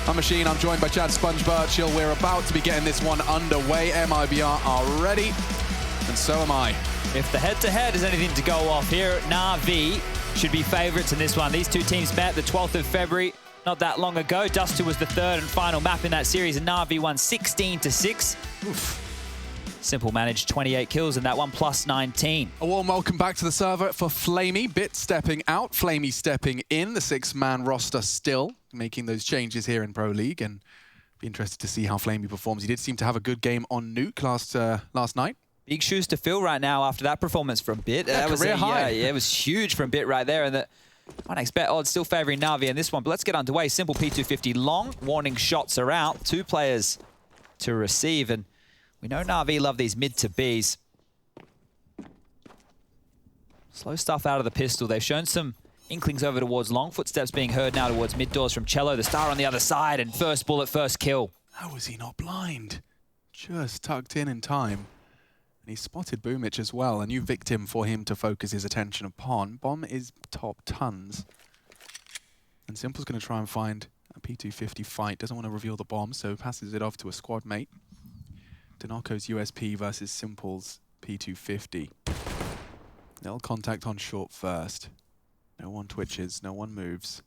I'm Machine, I'm joined by Chad Sponge-Birchill. We're about to be getting this one underway. MIBR are ready, and so am I. If the head-to-head is anything to go off here, Na'Vi should be favourites in this one. These two teams met the 12th of February, not that long ago. Dust2 was the third and final map in that series, and Na'Vi won 16-6. Oof. Simple managed 28 kills in that one, plus 19. A warm welcome back to the server for Flamey. Bit stepping out, Flamey stepping in. The six-man roster still making those changes here in Pro League, and be interested to see how Flamey performs. He did seem to have a good game on Nuke last night. Big shoes to fill right now after that performance from Bit. Yeah, that was career high. Yeah, it was huge from Bit right there, and the I expect odds still favouring Na'Vi in this one. But let's get underway. Simple P250 long. Warning shots are out. 2 players to receive, and we know Na'Vi love these mid to Bs. Slow stuff out of the pistol. They've shown some inklings over towards long. Footsteps being heard now towards mid doors from Cello. The star on the other side, and first bullet, first kill. How was he not blind? Just tucked in time. And he spotted Boomich as well, a new victim for him to focus his attention upon. Bomb is top tons. And Simple's going to try and find a P250 fight. Doesn't want to reveal the bomb, so passes it off to a squad mate. Dinoco's USP versus Simple's P250. They'll contact on short first. No one twitches, no one moves.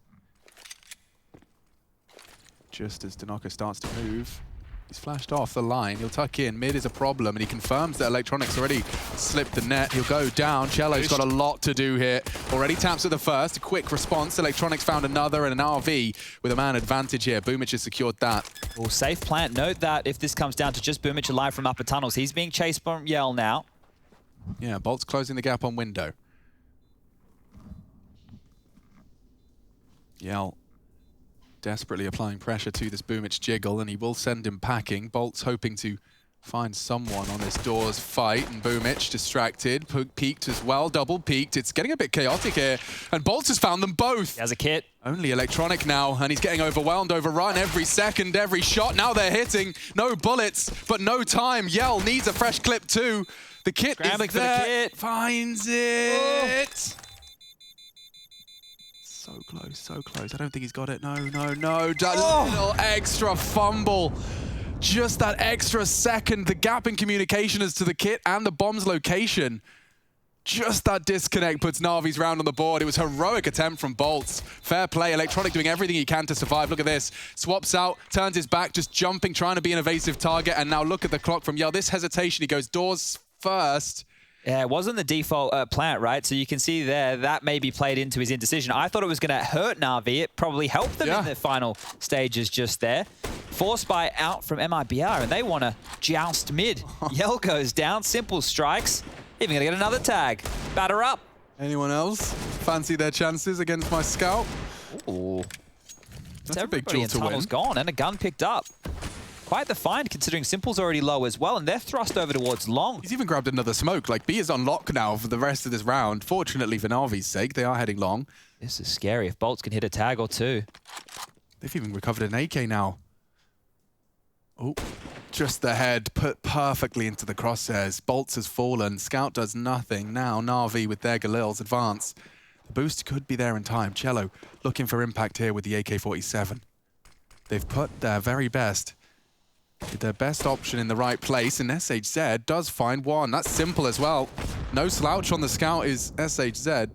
Just as Dinoco starts to move, he's flashed off the line. He'll tuck in. Mid is a problem, and he confirms that Electronics already slipped the net. He'll go down. Cello's got a lot to do here. Already taps at the first. A quick response. Electronics found another, and an RV with a man advantage here. Boomich has secured that. Well, safe plant. Note that if this comes down to just Boomich alive from upper tunnels, he's being chased from Yell now. Yeah, Bolt's closing the gap on window. Yell desperately applying pressure to this Boomich jiggle, and he will send him packing. Bolt's hoping to find someone on this doors fight, and Boomich distracted, peeked as well, double peeked. It's getting a bit chaotic here, and Bolt's has found them both. He has a kit. Only Electronic now, and he's getting overwhelmed, overrun every second, every shot. Now they're hitting. No bullets, but no time. Yell needs a fresh clip too. The kit Scrambling is there. for the kit. Finds it. Oh. So close, so close. I don't think he's got it. No, no, no. That little extra fumble. Just that extra second. The gap in communication as to the kit and the bomb's location. Just that disconnect puts Na'Vi's round on the board. It was a heroic attempt from Bolts. Fair play. Electronic doing everything he can to survive. Look at this. Swaps out, turns his back, just jumping, trying to be an evasive target. And now look at the clock from Yell. This hesitation, he goes doors first. Yeah, it wasn't the default plant, right? So you can see there, that maybe played into his indecision. I thought it was going to hurt Na'Vi. It probably helped them in the final stages just there. Force buy out from MIBR, and they want to joust mid. Yell goes down, Simple strikes. Even going to get another tag. Batter up. Anyone else fancy their chances against my scout? Ooh. That's a big jewel to win. Tunnel's gone, and a gun picked up. Quite the find, considering Simple's already low as well, and they're thrust over towards long. He's even grabbed another smoke. Like, B is on lock now for the rest of this round. Fortunately for Na'Vi's sake, they are heading long. This is scary. If Bolts can hit a tag or two. They've even recovered an AK now. Oh, just the head put perfectly into the crosshairs. Bolts has fallen. Scout does nothing. Now Na'Vi with their Galils advance. The boost could be there in time. Cello looking for impact here with the AK-47. They've put their very best. Did their best option in the right place, and SHZ does find one. That's Simple as well. No slouch on the scout is SHZ.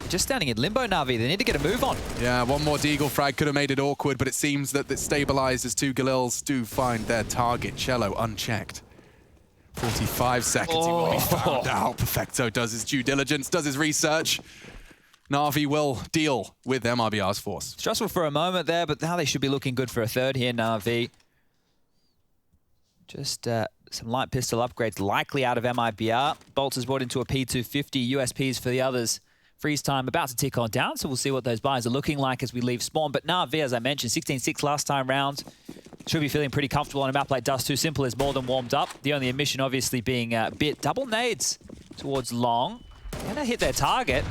Just standing in limbo, Na'Vi. They need to get a move on. Yeah, one more Deagle frag could have made it awkward, but it seems that it stabilized as 2 Galils do find their target. Cello unchecked. 45 seconds, he will be found out. Perfecto does his due diligence, does his research. Na'Vi will deal with MIBR's force. Stressful for a moment there, but now they should be looking good for a third here, Na'Vi. Just some light pistol upgrades likely out of MIBR. Bolts has brought into a P250, USPs for the others. Freeze time about to tick on down, so we'll see what those buys are looking like as we leave spawn. But Na'Vi, as I mentioned, 16-6 last time round. Should be feeling pretty comfortable on a map like Dust2. Simple is more than warmed up. The only omission obviously being Bit. Double nades towards long. Gonna hit their target.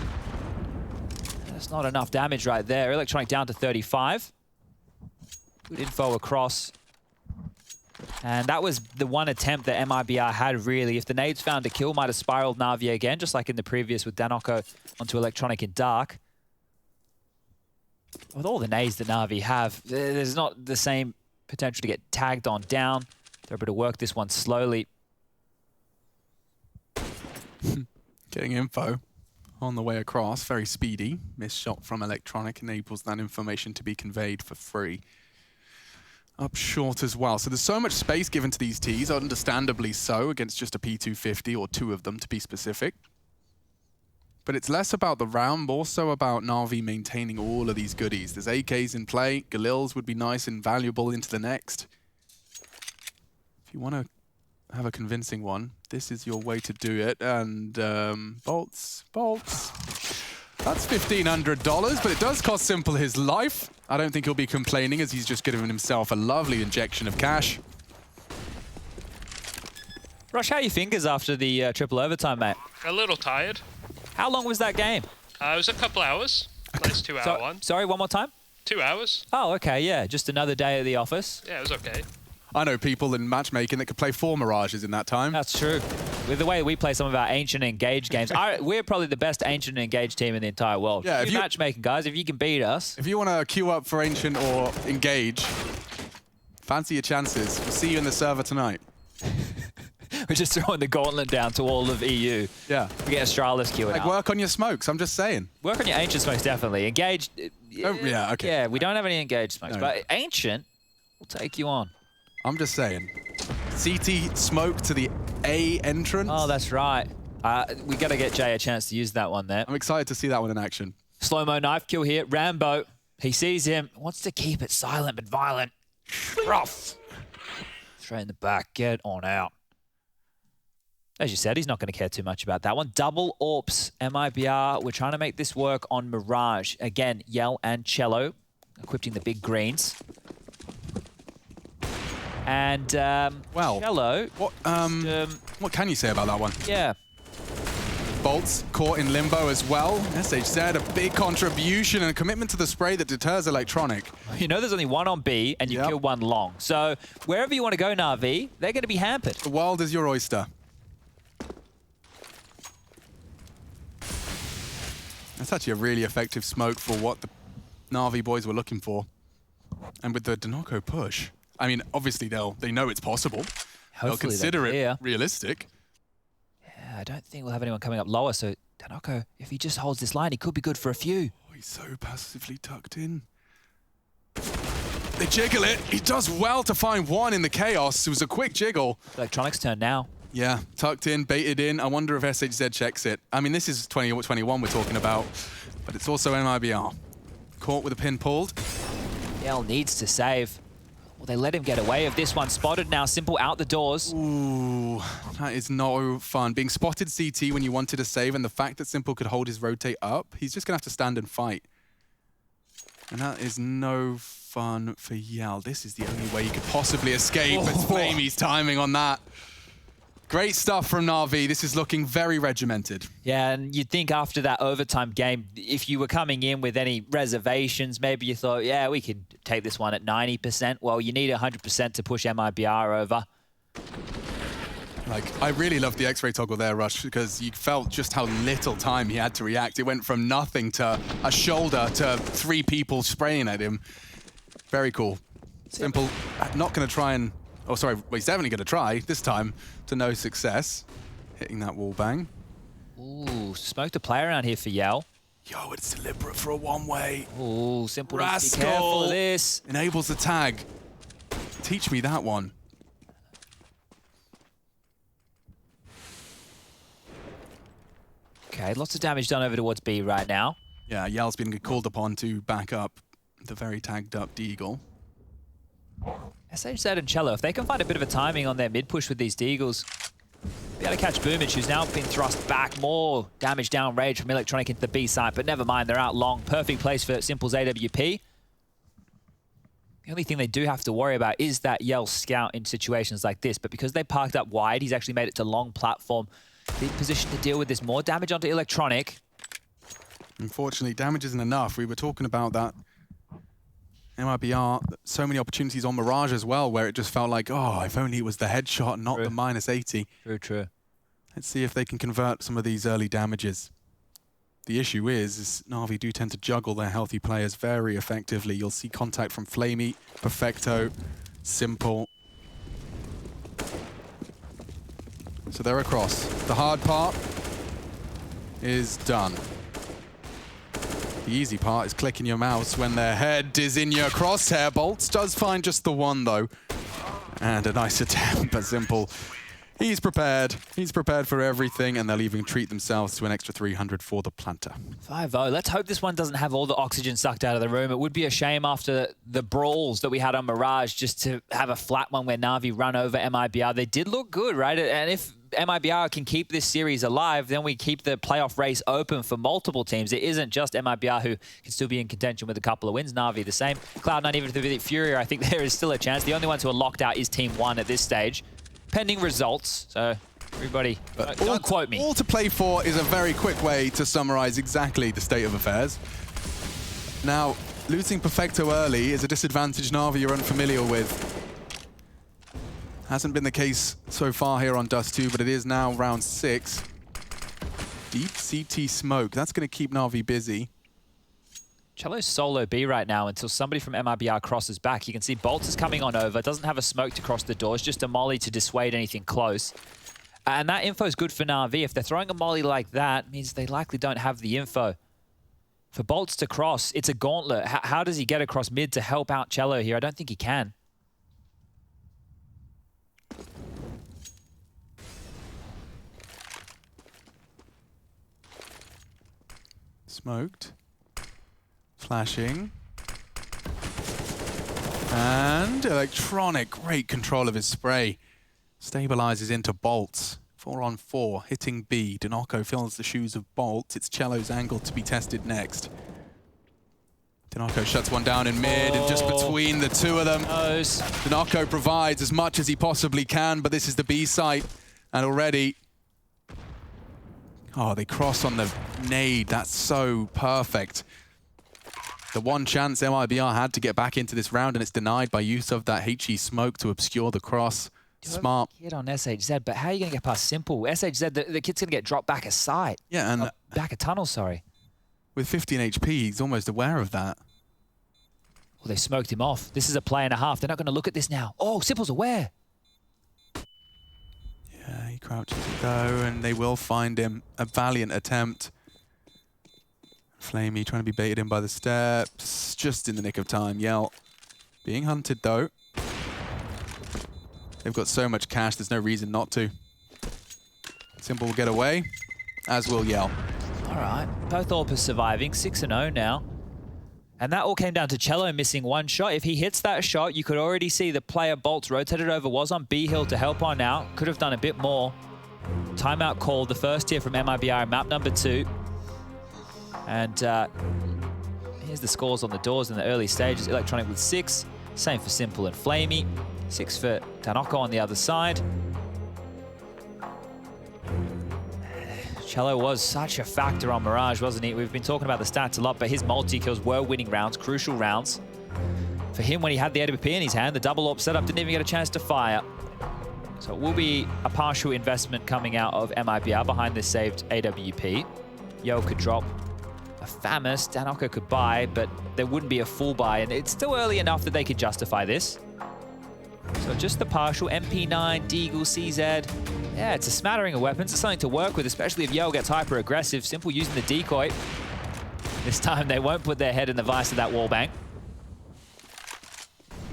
That's not enough damage right there. Electronic down to 35. Good info across. And that was the one attempt that MIBR had, really. If the nades found a kill, might have spiraled Na'Vi again, just like in the previous with Danoco onto Electronic in dark. With all the nades that Na'Vi have, there's not the same potential to get tagged on down. They're able to work this one slowly. Getting info on the way across, very speedy. Missed shot from Electronic enables that information to be conveyed for free. Up short as well. So there's so much space given to these Ts, understandably so, against just a P250 or two of them to be specific. But it's less about the round, more so about Na'Vi maintaining all of these goodies. There's AKs in play, Galils would be nice and valuable into the next. If you want to have a convincing one, this is your way to do it. And bolts. That's $1,500, but it does cost Simple his life. I don't think he'll be complaining as he's just given himself a lovely injection of cash. Rush, how are your fingers after the triple overtime, mate? A little tired. How long was that game? It was a couple hours. Nice 2-hour one. Sorry, one more time? 2 hours. Oh, okay, yeah. Just another day at the office. Yeah, it was okay. I know people in matchmaking that could play 4 Mirages in that time. That's true. With the way we play some of our Ancient and Engage games, we're probably the best Ancient and Engage team in the entire world. Yeah, if you matchmaking, guys, if you can beat us. If you want to queue up for Ancient or Engage, fancy your chances. We'll see you in the server tonight. We're just throwing the gauntlet down to all of EU. Yeah. We get Astralis queuing Like, up. work on your smokes, I'm just saying. Work on your Ancient smokes, definitely. Engage. Oh, yeah, okay. Yeah, we don't have any Engage smokes, No. but Ancient will take you on. I'm just saying. CT smoke to the A entrance. Oh, that's right. We got to get Jay a chance to use that one there. I'm excited to see that one in action. Slow-mo knife kill here. Rambo, he sees him, wants to keep it silent but violent. Rough. Straight in the back. Get on out. As you said, he's not going to care too much about that one. Double AWPs, MIBR. We're trying to make this work on Mirage. Again, Yell and Cello, equipping the big greens. And Well, Cello. what can you say about that one? Yeah. Bolts caught in limbo as well. SHZ, a big contribution and a commitment to the spray that deters Electronic. You know there's only one on B, and you kill one long. So wherever you want to go, Na'Vi, they're going to be hampered. The world is your oyster. That's actually a really effective smoke for what the Na'Vi boys were looking for. And with the Denoco push, I mean, obviously they know it's possible. They'll consider it realistic. Yeah, I don't think we'll have anyone coming up lower, so Denoco, if he just holds this line, he could be good for a few. Oh, he's so passively tucked in. They jiggle it. He does well to find one in the chaos. It was a quick jiggle. Electronic's turn now. Yeah, tucked in, baited in. I wonder if SHZ checks it. I mean, this is 2021 we're talking about, but it's also MIBR. Caught with a pin pulled. Yell needs to save. Well, they let him get away with this one. Spotted now, Simple out the doors. Ooh, that is no fun. Being spotted CT when you wanted to save, and the fact that Simple could hold his rotate up, he's just going to have to stand and fight. And that is no fun for Yell. This is the only way he could possibly escape. It's Flamey's timing on that. Great stuff from Na'Vi. This is looking very regimented. Yeah, and you'd think after that overtime game, if you were coming in with any reservations, maybe you thought, yeah, we could take this one at 90%. Well, you need 100% to push MIBR over. Like, I really loved the X-ray toggle there, Rush, because you felt just how little time he had to react. It went from nothing to a shoulder to 3 people spraying at him. Very cool. Simple, not going to try and... Oh, sorry, well, he's definitely going to try, this time, to no success. Hitting that wall bang. Ooh, smoked a play around here for Yell. Yo, it's deliberate for a one-way. Ooh, Simple needs to be careful of this. Enables the tag. Teach me that one. Okay, lots of damage done over towards B right now. Yeah, Yell's been called upon to back up the very tagged up Deagle. SHZ and Cello, if they can find a bit of a timing on their mid push with these Deagles, be able to catch Boomich, who's now been thrust back. More damage down range from Electronic into the B side, but never mind, they're out long. Perfect place for Simple's AWP. The only thing they do have to worry about is that Yell scout in situations like this, but because they parked up wide, he's actually made it to long platform. Big position to deal with this. More damage onto Electronic. Unfortunately, damage isn't enough. We were talking about that. MIBR, so many opportunities on Mirage as well, where it just felt like, oh, if only it was the headshot, not the -80. True. Let's see if they can convert some of these early damages. The issue is Na'Vi do tend to juggle their healthy players very effectively. You'll see contact from Flamey, Perfecto, Simple. So they're across. The hard part is done. The easy part is clicking your mouse when their head is in your crosshair. Bolts does find just the one, though. And a nice attempt, but Simple. He's prepared. He's prepared for everything, and they'll even treat themselves to an extra 300 for the planter. 5-0. Let's hope this one doesn't have all the oxygen sucked out of the room. It would be a shame after the brawls that we had on Mirage just to have a flat one where Na'Vi run over MIBR. They did look good, right? And if MIBR can keep this series alive, then we keep the playoff race open for multiple teams. It isn't just MIBR who can still be in contention with a couple of wins. Na'Vi the same. Cloud9, even with Fury, I think there is still a chance. The only ones who are locked out is Team 1 at this stage. Pending results, so everybody, don't quote me. All to play for is a very quick way to summarize exactly the state of affairs. Now, losing Perfecto early is a disadvantage Na'Vi you're unfamiliar with. Hasn't been the case so far here on Dust2, but it is now round 6. Deep CT smoke, that's going to keep Na'Vi busy. Cello's solo B right now until somebody from MIBR crosses back. You can see Bolts is coming on over, doesn't have a smoke to cross the doors, just a molly to dissuade anything close. And that info is good for Na'Vi. If they're throwing a molly like that, it means they likely don't have the info. For Bolts to cross, it's a gauntlet. How does he get across mid to help out Cello here? I don't think he can. Smoked. Flashing. And Electronic, great control of his spray. Stabilizes into Bolts. 4-on-4, hitting B. Dinoco fills the shoes of Bolts. It's Cello's angle to be tested next. Dinoco shuts one down in mid, and just between the two of them, Dinoco provides as much as he possibly can, but this is the B site, and already... Oh, they cross on the nade. That's so perfect. The one chance MIBR had to get back into this round, and it's denied by use of that HE smoke to obscure the cross. Smart. Kid on SHZ, but how are you going to get past Simple? SHZ, the kid's going to get dropped back a site. Yeah, and back a tunnel, sorry. With 15 HP, he's almost aware of that. Well, they smoked him off. This is a play and a half. They're not going to look at this now. Oh, Simple's aware. Yeah, he crouches to go, and they will find him. A valiant attempt. Flamey trying to be baited in by the steps. Just in the nick of time. Yell being hunted, though. They've got so much cash, there's no reason not to. Simple will get away, as will Yell. All right, both Orpers surviving, 6-0 now. And that all came down to Cello missing one shot. If he hits that shot, you could already see the player Bolts rotated over, was on B hill to help on out. Could have done a bit more. Timeout called, the first here from MIBR, map number 2. And here's the scores on the doors in the early stages. Electronic with 6, same for Simple and Flamey. 6 for Dinoco on the other side. Cello was such a factor on Mirage, wasn't he? We've been talking about the stats a lot, but his multi-kills were winning rounds, crucial rounds. For him, when he had the AWP in his hand, the double AWP setup didn't even get a chance to fire. So it will be a partial investment coming out of MIBR behind this saved AWP. Yo could drop a Famus, Dinoco could buy, but there wouldn't be a full buy, and it's still early enough that they could justify this. So just the partial, MP9, Deagle, CZ. Yeah, it's a smattering of weapons. It's something to work with, especially if Yale gets hyper-aggressive. Simple using the decoy. This time they won't put their head in the vice of that wallbang.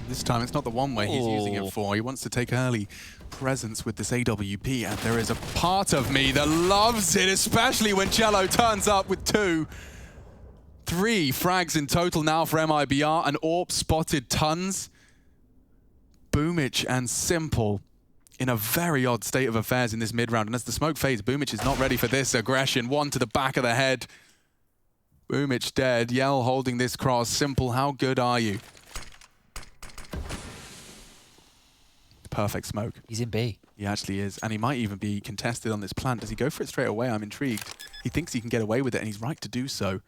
This time it's not the one way he's using it for. He wants to take early presence with this AWP, and there is a part of me that loves it, especially when Cello turns up with 2. 3 frags in total now for MIBR, and AWP spotted tons. Boomich and Simple in a very odd state of affairs in this mid-round. And as the smoke fades, Boomich is not ready for this aggression. 1 to the back of the head. Boomich dead. Yell holding this cross. Simple, how good are you? Perfect smoke. He's in B. He actually is. And he might even be contested on this plant. Does he go for it straight away? I'm intrigued. He thinks he can get away with it, and he's right to do so.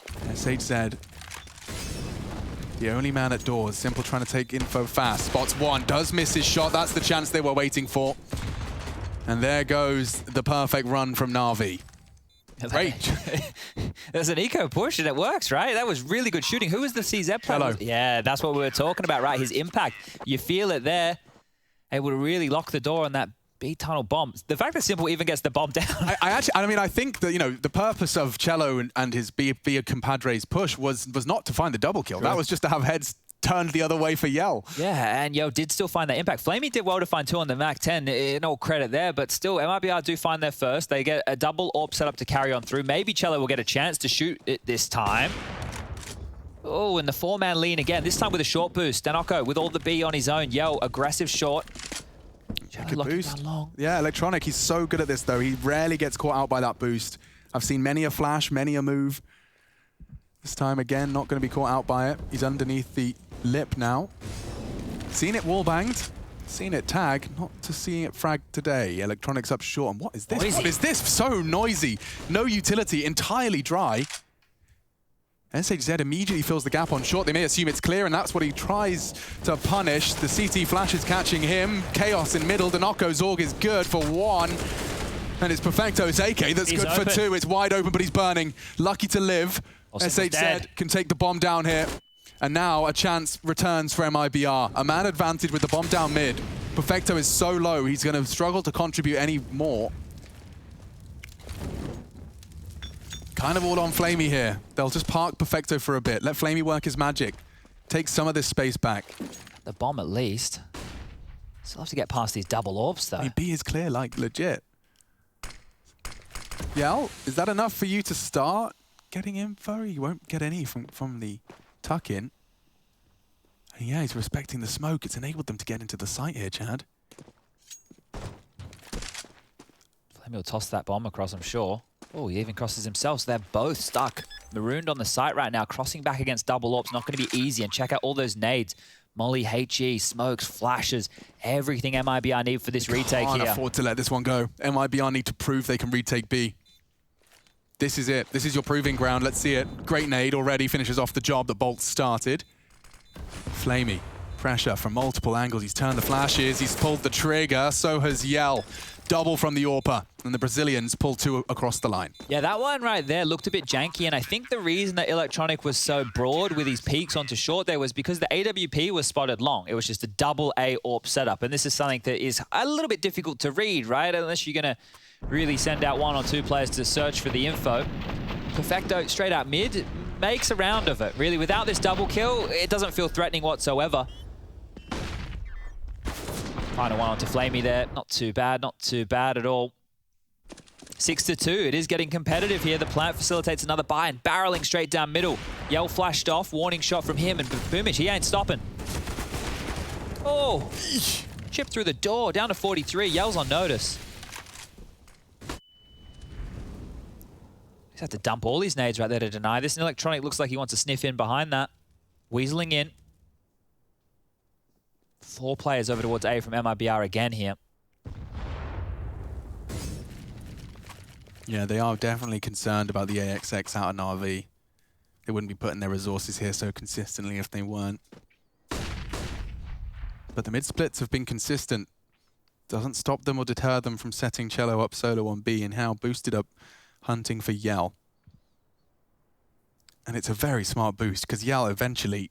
SHZ. The only man at doors. Simple trying to take info fast. Spots 1, does miss his shot. That's the chance they were waiting for. And there goes the perfect run from Na'Vi. Great. There's an eco push and it works, right? That was really good shooting. Who was the CZ player? Cello. Yeah, that's what we were talking about, right? His impact. You feel it there. Able to really lock the door on that B tunnel bomb. The fact that Simple even gets the bomb down. I think that, you know, the purpose of Cello and his B compadres push was not to find the double kill. Sure. That was just to have heads turned the other way for Yell. Yeah, and Yell did still find that impact. Flamey did well to find 2 on the Mac 10. No credit there, but still, MIBR do find their first. They get a double AWP set up to carry on through. Maybe Cello will get a chance to shoot it this time. Oh, and the 4-man lean again, this time with a short boost. Danoko with all the B on his own. Yell, aggressive short. Good boost. Yeah, Electronic, he's so good at this, though. He rarely gets caught out by that boost. I've seen many a flash, many a move. This time, again, not going to be caught out by it. He's underneath the lip now. Seen it wall banged, seen it tag, not to seeing it frag today. Electronics up short. And what is this? Noisy. What is this? So noisy. No utility, entirely dry. SHZ immediately fills the gap on short. They may assume it's clear, and that's what he tries to punish. The CT flash is catching him. Chaos in middle. Danoko Zorg is good for 1. And it's Perfecto's AK that's good for 2. It's wide open, but he's burning. Lucky to live. SHZ can take the bomb down here. And now a chance returns for MIBR. A man advantage with the bomb down mid. Perfecto is so low, he's going to struggle to contribute any more. Kind of all on Flamey here. They'll just park Perfecto for a bit. Let Flamey work his magic. Take some of this space back. The bomb at least. Still have to get past these double orbs though. B is clear, like legit. Yell, is that enough for you to start getting info? You won't get any from the tuck-in. And yeah, he's respecting the smoke. It's enabled them to get into the site here, Chad. Flamey will toss that bomb across, I'm sure. Oh, he even crosses himself, so they're both stuck. Marooned on the site right now, crossing back against double orbs. Not going to be easy, and check out all those nades. Molly, HE, smokes, flashes, everything MIBR need for this retake here. Can't afford to let this one go. MIBR need to prove they can retake B. This is it. This is your proving ground. Let's see it. Great nade already finishes off the job that Bolt started. Flamey, pressure from multiple angles. He's turned the flashes. He's pulled the trigger. So has Yell. Double from the AWPer, and the Brazilians pull 2 across the line. Yeah, that one right there looked a bit janky, and I think the reason that Electronic was so broad with his peaks onto short there was because the AWP was spotted long. It was just a double A AWP setup, and this is something that is a little bit difficult to read, right? Unless you're going to really send out 1 or 2 players to search for the info. Perfecto, straight out mid, makes a round of it. Really, without this double kill, it doesn't feel threatening whatsoever. Final one onto Flamey there. Not too bad at all. 6-2, it is getting competitive here. The plant facilitates another buy and barreling straight down middle. Yell flashed off, warning shot from him, and Boomich, he ain't stopping. Oh, chip through the door, down to 43. Yell's on notice. He's had to dump all his nades right there to deny this. And Electronic looks like he wants to sniff in behind that. Weaseling in. 4 players over towards A from MIBR again here. Yeah, they are definitely concerned about the AXX out in RV. They wouldn't be putting their resources here so consistently if they weren't. But the mid-splits have been consistent. Doesn't stop them or deter them from setting Cello up solo on B, and How boosted up hunting for Yell. And it's a very smart boost, because Yell eventually,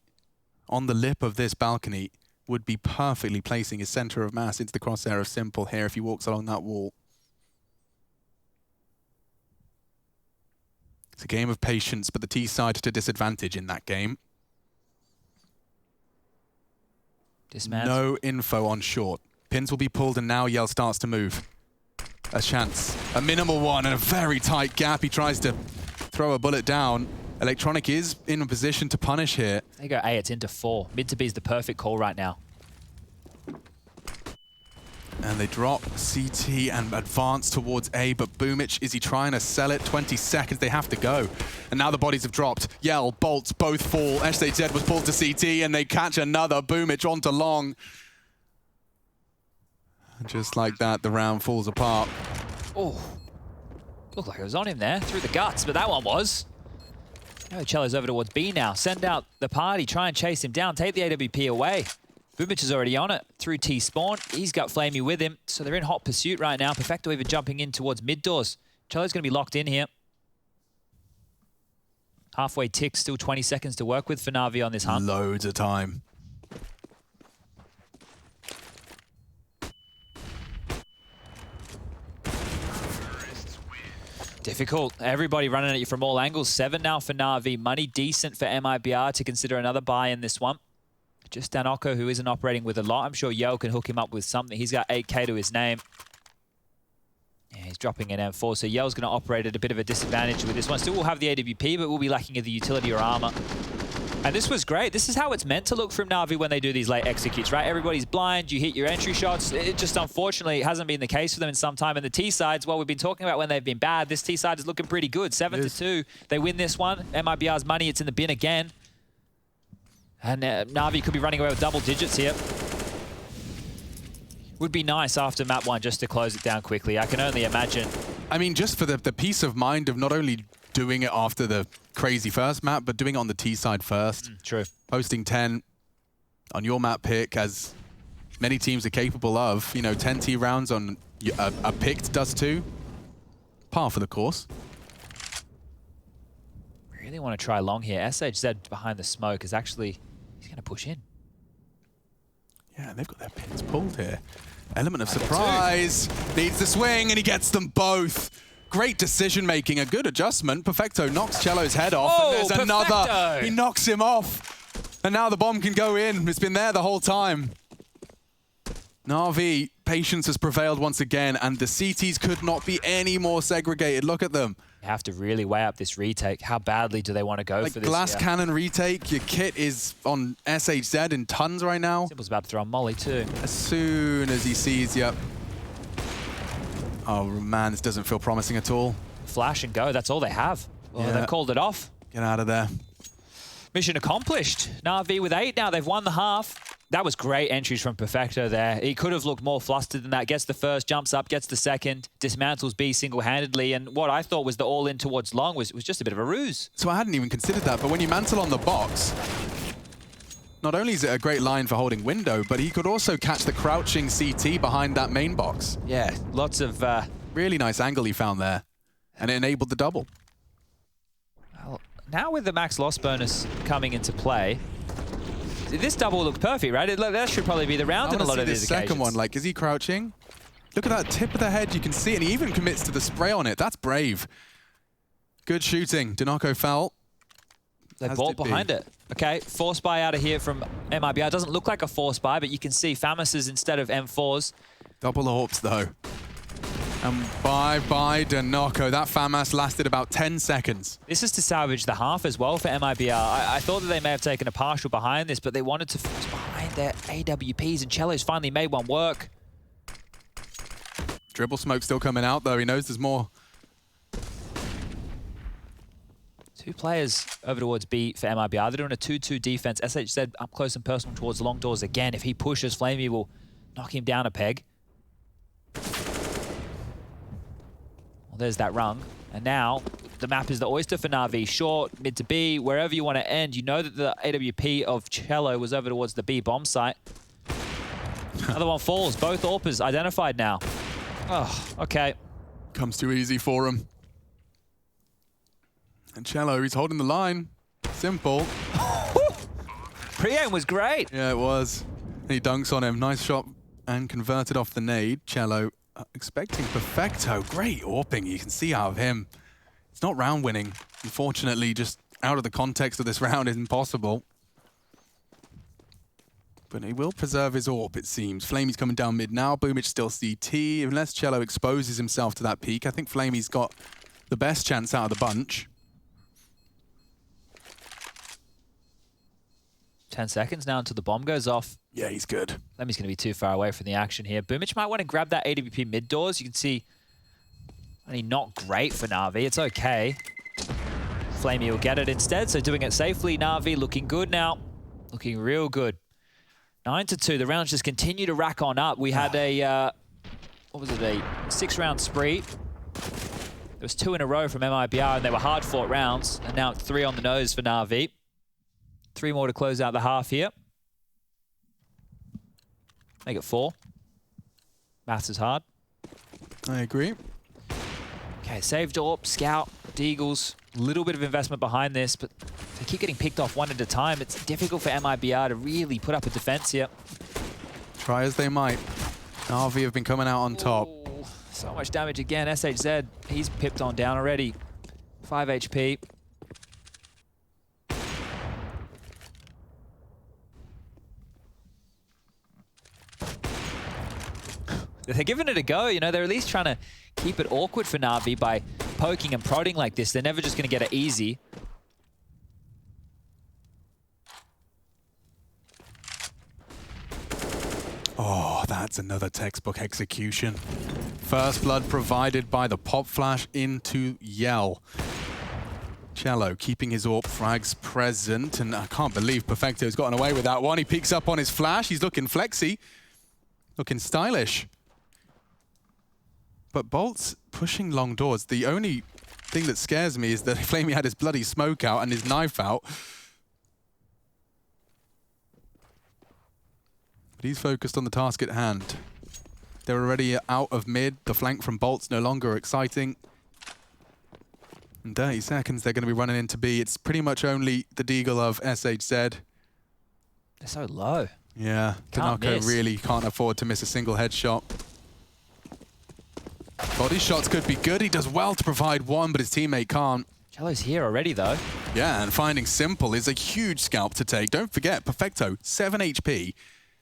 on the lip of this balcony, would be perfectly placing his center of mass into the crosshair of Simple here if he walks along that wall. It's a game of patience, but the T side to disadvantage in that game. No info on short. Pins will be pulled, and now Yell starts to move. A chance. A minimal one and a very tight gap. He tries to throw a bullet down. Electronic is in a position to punish here. There you go, A, it's into 4. Mid to B is the perfect call right now. And they drop CT and advance towards A, but Boomich, is he trying to sell it? 20 seconds, they have to go. And now the bodies have dropped. Yell, Bolts, both fall. SHZ was pulled to CT, and they catch another. Boomich onto long. And just like that, the round falls apart. Oh, looked like it was on him there, through the guts, but that one was. Now Cello's over towards B now. Send out the party, try and chase him down, take the AWP away. Boomich is already on it through T-spawn. He's got Flamey with him, so they're in hot pursuit right now. Perfecto even jumping in towards mid doors. Cello's going to be locked in here. Halfway tick, still 20 seconds to work with for Na'Vi on this hunt. Loads of time. Difficult. Everybody running at you from all angles. 7 now for Na'Vi. Money decent for MIBR to consider another buy in this one. Just Danoko, who isn't operating with a lot. I'm sure Yo can hook him up with something. He's got 8K to his name. Yeah, he's dropping an M4, so Yell's going to operate at a bit of a disadvantage with this one. Still will have the AWP, but will be lacking of the utility or armor. And this was great. This is how it's meant to look from Na'Vi when they do these late executes, right? Everybody's blind, you hit your entry shots. It just, unfortunately, hasn't been the case for them in some time. And the T-sides, well, we've been talking about when they've been bad. This T-side is looking pretty good. 7-2. They win this one. MIBR's money, it's in the bin again. And Na'Vi could be running away with double digits here. Would be nice after map 1 just to close it down quickly. I can only imagine. I mean, just for the peace of mind of not only doing it after the crazy first map, but doing it on the T side first. True. Posting 10 on your map pick, as many teams are capable of. You know, 10 T rounds on a picked Dust2. Par for the course. Really want to try long here. SHZ behind the smoke is actually, he's going to push in. Yeah, they've got their pins pulled here. Element of surprise. Needs the swing, and he gets them both. Great decision-making, a good adjustment. Perfecto knocks Cello's head off, and there's another. He knocks him off. And now the bomb can go in. It's been there the whole time. Na'Vi, patience has prevailed once again, and the CTs could not be any more segregated. Look at them. You have to really weigh up this retake. How badly do they want to go for this? Glass cannon retake. Your kit is on SHZ in tons right now. Simple's about to throw a molly too. As soon as he sees you. Oh man, this doesn't feel promising at all. Flash and go, that's all they have. Well, they've called it off. Get out of there. Mission accomplished. Na'Vi with 8 now. They've won the half. That was great entries from Perfecto there. He could have looked more flustered than that. Gets the first, jumps up, gets the second, dismantles B single-handedly, and what I thought was the all-in towards long was just a bit of a ruse. So I hadn't even considered that, but when you mantle on the box, not only is it a great line for holding window, but he could also catch the crouching CT behind that main box. Yeah, lots of... really nice angle he found there, and it enabled the double. Well, now with the max loss bonus coming into play, this double looks perfect, right? That should probably be the round in a lot of these occasions. Second one, like, is he crouching? Look at that tip of the head, you can see it, and he even commits to the spray on it. That's brave. Good shooting. Danoko fell. They balled behind it. Okay, force buy out of here from MIBR. Doesn't look like a force buy, but you can see FAMAS's instead of M4s. Double AWPs though. And bye-bye Danoko. That FAMAS lasted about 10 seconds. This is to salvage the half as well for MIBR. I thought that they may have taken a partial behind this, but they wanted to force behind their AWPs, and Cello's finally made one work. Dribble smoke still coming out though. He knows there's more. 2 players over towards B for MIBR. They're doing a 2-2 defense. SHZ up close and personal towards long doors again. If he pushes, Flamey will knock him down a peg. Well, there's that rung. And now the map is the oyster for Na'Vi. Short, mid to B, wherever you want to end. You know that the AWP of Cello was over towards the B bomb site. Another one falls. Both AWPers identified now. Oh, okay. Comes too easy for him. And Cello, he's holding the line. Simple. Pre-aim was great. Yeah, it was. And he dunks on him. Nice shot and converted off the nade. Cello expecting Perfecto. Great AWPing you can see out of him. It's not round winning. Unfortunately, just out of the context of this round is impossible. But he will preserve his AWP, it seems. Flamey's coming down mid now. Boomich still CT. Unless Cello exposes himself to that peak, I think Flamey's got the best chance out of the bunch. 10 seconds now until the bomb goes off. Yeah, he's good. Flamey's going to be too far away from the action here. Boomich might want to grab that AWP mid doors. You can see, only not great for Na'Vi. It's okay. Flamey will get it instead, so doing it safely. Na'Vi looking good now. Looking real good. 9-2. The rounds just continue to rack on up. We had a, what was it, a 6-round spree. There was 2 in a row from MIBR, and they were hard-fought rounds. And now it's 3 on the nose for Na'Vi. 3 more to close out the half here. Make it 4. Maths is hard. I agree. Okay, saved AWP, Scout, Deagles. A little bit of investment behind this, but they keep getting picked off one at a time. It's difficult for MIBR to really put up a defense here. Try as they might. Na'Vi have been coming out on top. Ooh, so much damage again. SHZ, he's pipped on down already. 5 HP. They're giving it a go, you know, they're at least trying to keep it awkward for Na'Vi by poking and prodding like this. They're never just going to get it easy. Oh, that's another textbook execution. First blood provided by the pop flash into Yell. Cello keeping his AWP frags present, and I can't believe Perfecto's gotten away with that one. He peeks up on his flash, he's looking flexy, looking stylish. But Bolt's pushing long doors. The only thing that scares me is that Flamey had his bloody smoke out and his knife out. But he's focused on the task at hand. They're already out of mid. The flank from Bolt's no longer exciting. In 30 seconds, they're going to be running into B. It's pretty much only the Deagle of SHZ. They're so low. Yeah, Tanaka really can't afford to miss a single headshot. Body shots could be good. He does well to provide one, but his teammate can't. Cello's here already, though. Yeah, and finding Simple is a huge scalp to take. Don't forget, Perfecto, 7 HP.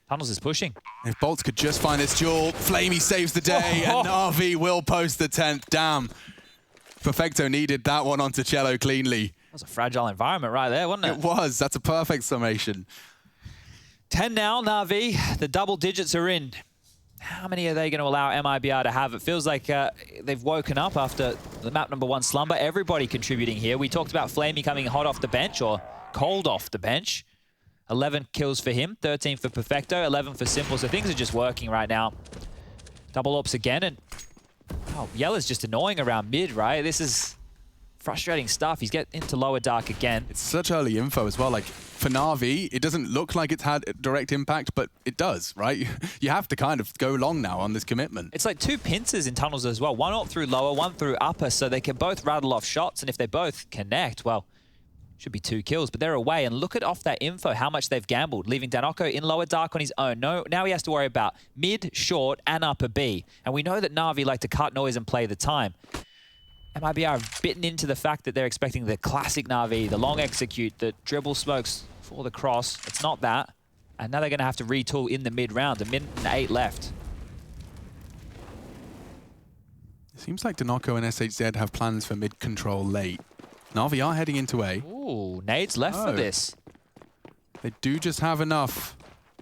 Tunnels is pushing. If Bolts could just find this duel, Flamey saves the day, and Na'Vi will post the 10th. Damn. Perfecto needed that one onto Cello cleanly. That was a fragile environment right there, wasn't it? It was. That's a perfect summation. 10 now, Na'Vi. The double digits are in. How many are they going to allow MIBR to have? It feels like they've woken up after the map number 1 slumber. Everybody contributing here. We talked about Flamey coming hot off the bench, or cold off the bench. 11 kills for him, 13 for Perfecto, 11 for Simple. So things are just working right now. Double ops again, and Yella's just annoying around mid, right? This is frustrating stuff. He's getting into lower dark again. It's such early info as well. Like, for Na'Vi, it doesn't look like it's had a direct impact, but it does, right? You have to kind of go long now on this commitment. It's like 2 pincers in tunnels as well. One up through lower, one through upper, so they can both rattle off shots, and if they both connect, well, should be 2 kills, but they're away. And look at off that info, how much they've gambled, leaving Danoko in lower dark on his own. No, now he has to worry about mid, short, and upper B. And we know that Na'Vi like to cut noise and play the time. MIBR have bitten into the fact that they're expecting the classic Na'Vi, the long execute, the dribble smokes for the cross. It's not that. And now they're going to have to retool in the mid-round. A minute and 8 left. It seems like Danoko and SHZ have plans for mid-control late. Na'Vi are heading into A. Ooh, nades left for this. They do just have enough.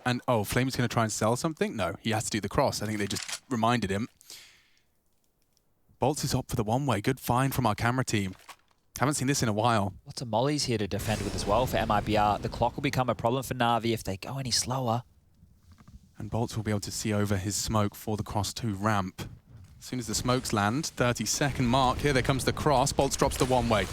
And, oh, Flame's going to try and sell something? No, he has to do the cross. I think they just reminded him. Bolts is up for the one-way. Good find from our camera team. Haven't seen this in a while. Lots of mollies here to defend with as well for MIBR. The clock will become a problem for Na'Vi if they go any slower. And Bolts will be able to see over his smoke for the cross 2 ramp. As soon as the smokes land, 30-second mark. Here, there comes the cross. Bolts drops the one-way.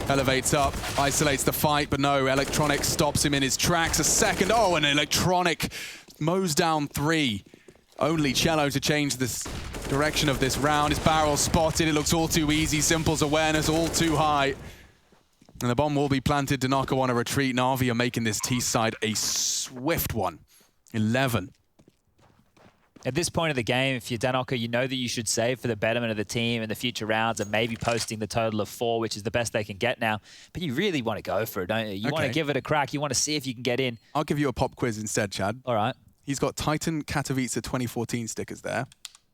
Elevates up, isolates the fight, but no, Electronic stops him in his tracks. A second, oh, and Electronic mows down 3. Only Cello to change this direction of this round. His barrel spotted, it looks all too easy. Simple's awareness all too high. And the bomb will be planted. Danako on a retreat. Na'Vi are making this T side a swift one. 11. At this point of the game, if you're Danoko, you know that you should save for the betterment of the team in the future rounds and maybe posting the total of 4, which is the best they can get now. But you really want to go for it, don't you? You want to give it a crack. You want to see if you can get in. I'll give you a pop quiz instead, Chad. All right. He's got Titan Katowice 2014 stickers there.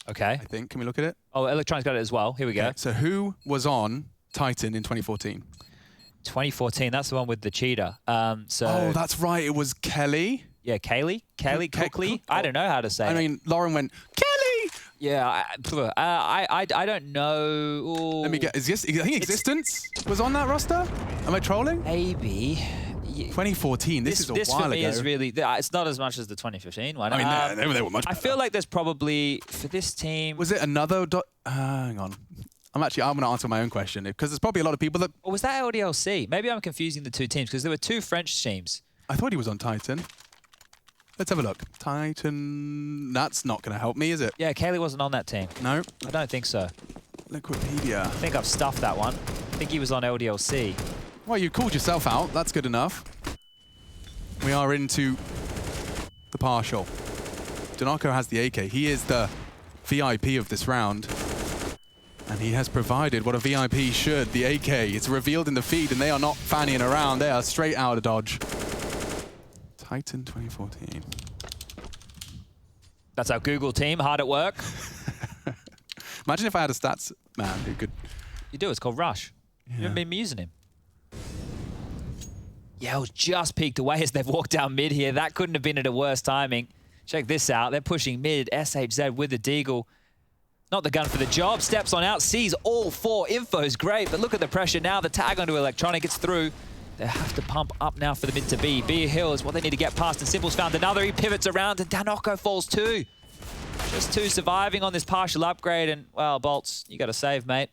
Okay. I think. Can we look at it? Oh, Electronic's got it as well. Here we go. So who was on Titan in 2014? 2014, that's the one with the cheetah. Oh, that's right. It was Kelly. Yeah, Kaylee Cookley. I don't know how to say it. I mean, Lauren went, Kelly! Yeah, I don't know. Ooh. Let me get, I think Existence was on that roster? Am I trolling? Maybe. 2014, this is a while ago. This for me is really, it's not as much as the 2015 one. I mean, they were much better. I feel like there's probably, for this team... Was it another, hang on. I'm going to answer my own question, because there's probably a lot of people that... Or was that LDLC? Maybe I'm confusing the 2 teams, because there were 2 French teams. I thought he was on Titan. Let's have a look. Titan... That's not going to help me, is it? Yeah, Kaylee wasn't on that team. No. I don't think so. Liquipedia. I think I've stuffed that one. I think he was on LDLC. Well, you called yourself out. That's good enough. We are into the partial. Donako has the AK. He is the VIP of this round. And he has provided what a VIP should, the AK. It's revealed in the feed, and they are not fannying around. They are straight out of Dodge. Titan 2014. That's our Google team, hard at work. Imagine if I had a stats man who could... You do, it's called Rush. Yeah. You haven't been using him. Yeah, it was just peeked away as they've walked down mid here. That couldn't have been at a worse timing. Check this out. They're pushing mid. SHZ with the Deagle. Not the gun for the job. Steps on out. Sees all four. Info's great, but look at the pressure now. The tag onto Electronic. It's through. They have to pump up now for the mid to B. B Hill is what they need to get past, and Simple's found another. He pivots around, and Danoko falls too. Just two surviving on this partial upgrade, and, well, Bolts, you got to save, mate.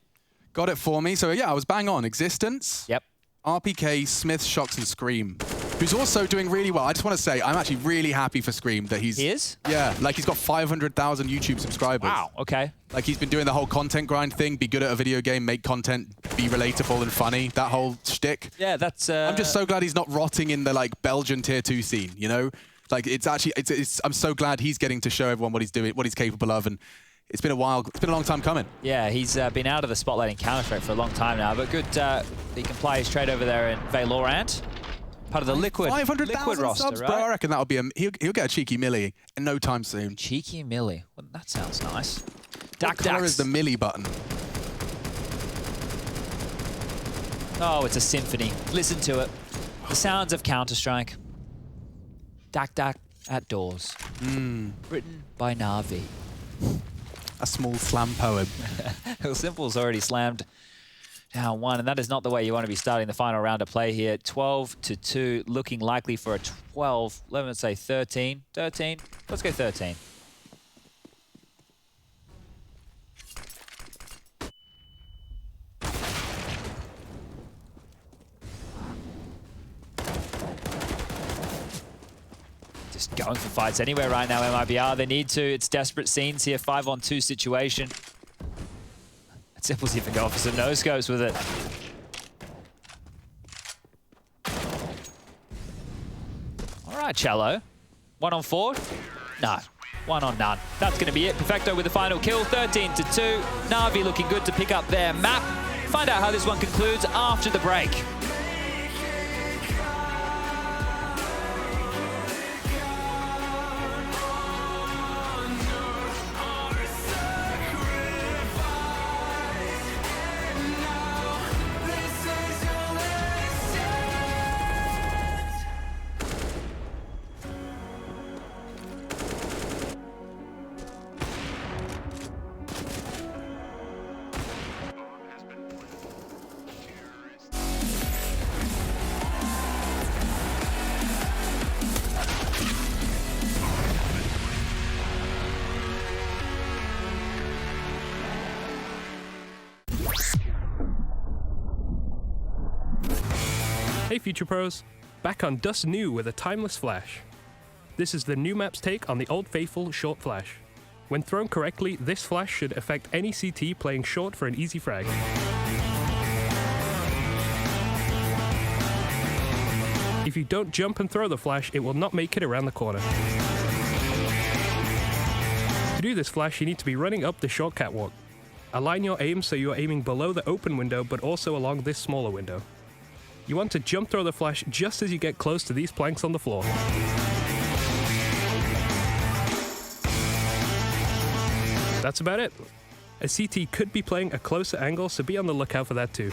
Got it for me. So, yeah, I was bang on. Existence. Yep. RPK, Smith, Shocks, and Scream, who's also doing really well. I just want to say, I'm actually really happy for Scream that he's... He is? Yeah, like he's got 500,000 YouTube subscribers. Wow, okay. Like he's been doing the whole content grind thing, be good at a video game, make content, be relatable and funny, that whole shtick. Yeah, that's... I'm just so glad he's not rotting in the like Belgian tier 2 scene, you know? Like it's actually, I'm so glad he's getting to show everyone what he's doing, what he's capable of, and it's been a while, it's been a long time coming. Yeah, he's been out of the spotlight in Counter-Strike for a long time now, but good, he can play his trade over there in Valorant. Part of the Liquid roster, subs, right? bro. I reckon that'll be he'll get a cheeky milli in no time soon. Cheeky milli. Well, that sounds nice. What color is the milli button? Oh, it's a symphony. Listen to it. The sounds of Counter-Strike. Dak Dak at doors. Written by Na'Vi. A small slam poem. Simple's already slammed down one, and that is not the way you want to be starting the final round of play here. 12-2, looking likely for a 12. Let's say 13. 13. Let's go 13. Just going for fights anywhere right now, MIBR. They need to. It's desperate scenes here. 5-on-2 situation. Simple's even going for some no-scopes with it. All right, Cello. 1-on-4? No. 1-on-none. That's going to be it. Perfecto with the final kill. 13-2. Na'Vi looking good to pick up their map. Find out how this one concludes after the break. Hey Future Pros, back on Dust2 with a timeless flash. This is the new map's take on the old faithful short flash. When thrown correctly, this flash should affect any CT playing short for an easy frag. If you don't jump and throw the flash, it will not make it around the corner. To do this flash, you need to be running up the short catwalk. Align your aim so you are aiming below the open window, but also along this smaller window. You want to jump throw the flash just as you get close to these planks on the floor. That's about it. A CT could be playing a closer angle, so be on the lookout for that too.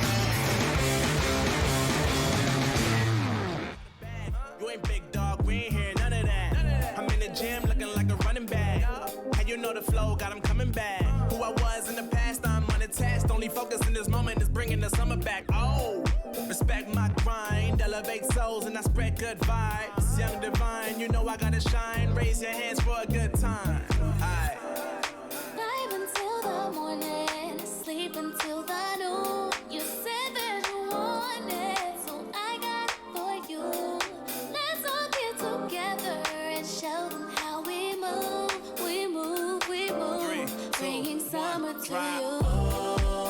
You ain't big dog, we ain't hear none of that. I'm in the gym looking like a running back. How you know the flow, got him coming back. Who I was in the past, I'm unattached. Only focus in this moment is bringing the summer back. Oh, respect my grind, elevate souls and I spread good vibes. Young divine, you know I gotta shine. Raise your hands for a good time. Aight. Vibe until the morning, sleep until the noon. You said that you want it, so I got it for you. Let's all get together and show them how we move. We move, we move. 3, 2, Bringing 1, summer to drop. you.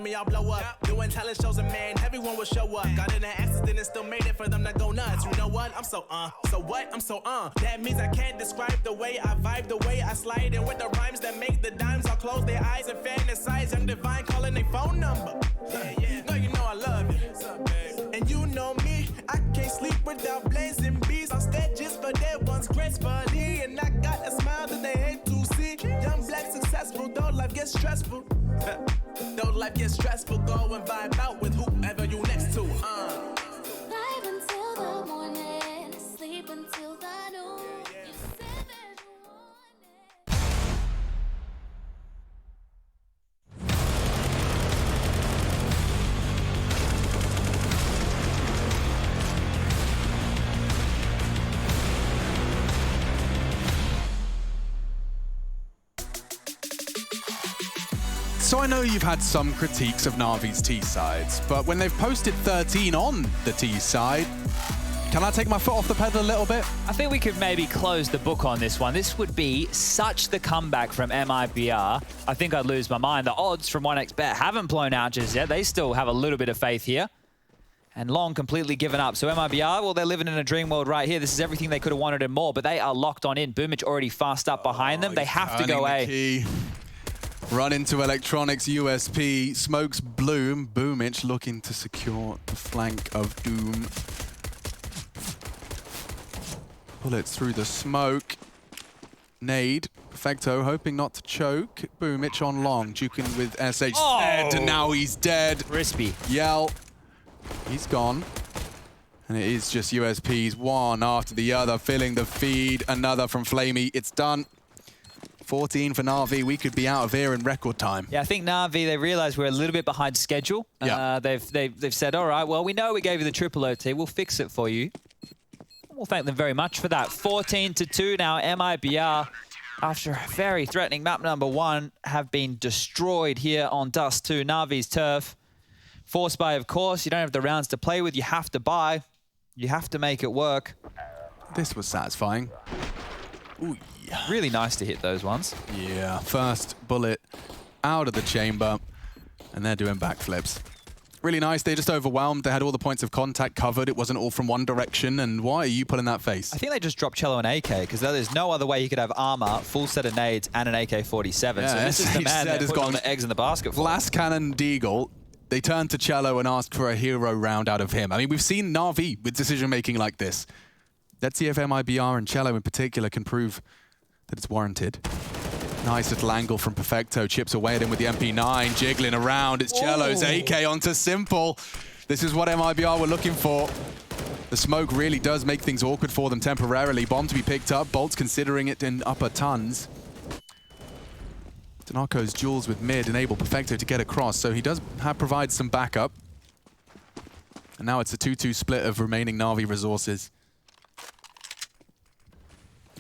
me, I'll blow up. Doing talent shows and man, everyone will show up. Got in an accident and still made it for them to go nuts. You know what? I'm so what? I'm so That means I can't describe the way I vibe, the way I slide. And with the rhymes that make the dimes, I'll close their eyes and fantasize. I'm divine calling their phone number. No, you know I love it. And you know me, I can't sleep without blazing beats. On stages for their ones gracefully. And I got a smile that they hate to see. Young, black, successful, though life gets stressful. Though life gets stressful, go and vibe out with whoever you next to. Vibe until the morning, sleep until the noon. You said that you want it. So I know you've had some critiques of Na'Vi's T sides, but when they've posted 13 on the T side, can I take my foot off the pedal a little bit? I think we could maybe close the book on this one. This would be such the comeback from MIBR. I think I'd lose my mind. The odds from 1xBet haven't blown out just yet. They still have a little bit of faith here. And Long completely given up. So MIBR, well, they're living in a dream world right here. This is everything they could have wanted and more, but they are locked on in. Boomich already fast up behind them. They have to go A. Run into Electronics, USP, smokes Bloom. Boomich looking to secure the flank of Doom. Bullets through the smoke. Nade. Perfecto hoping not to choke. Boomich on Long, duking with SH. Dead, and now he's dead. Crispy. Yell. He's gone. And it is just USPs, one after the other, filling the feed. Another from Flamey. It's done. 14 for Na'Vi. We could be out of here in record time. Yeah, I think Na'Vi, they realized we're a little bit behind schedule. Yeah. They've said, all right, well, we know we gave you the triple OT. We'll fix it for you. We'll thank them very much for that. 14-2 now. MIBR, after a very threatening map number 1, have been destroyed here on Dust2, Na'Vi's turf. Force buy, of course. You don't have the rounds to play with. You have to buy. You have to make it work. This was satisfying. Ooh, yeah. Really nice to hit those ones. Yeah, first bullet out of the chamber, and they're doing backflips. Really nice. They just overwhelmed. They had all the points of contact covered. It wasn't all from one direction. And why are you pulling that face? I think they just dropped Cello and AK, because there's no other way you could have armor, full set of nades, and an AK-47. Yeah, so this is the man that put all the eggs in the basket for. Last Cannon Deagle. They turned to Cello and asked for a hero round out of him. I mean, we've seen Na'Vi with decision-making like this. Let's see if MIBR and Cello in particular can prove that it's warranted. Nice little angle from Perfecto. Chips away at him with the MP9, jiggling around. It's Cello's AK onto Simple. This is what MIBR were looking for. The smoke really does make things awkward for them temporarily. Bomb to be picked up. Bolt's considering it in upper tons. Danako's duels with mid enable Perfecto to get across, so he does provide some backup. And now it's a 2-2 split of remaining Na'Vi resources.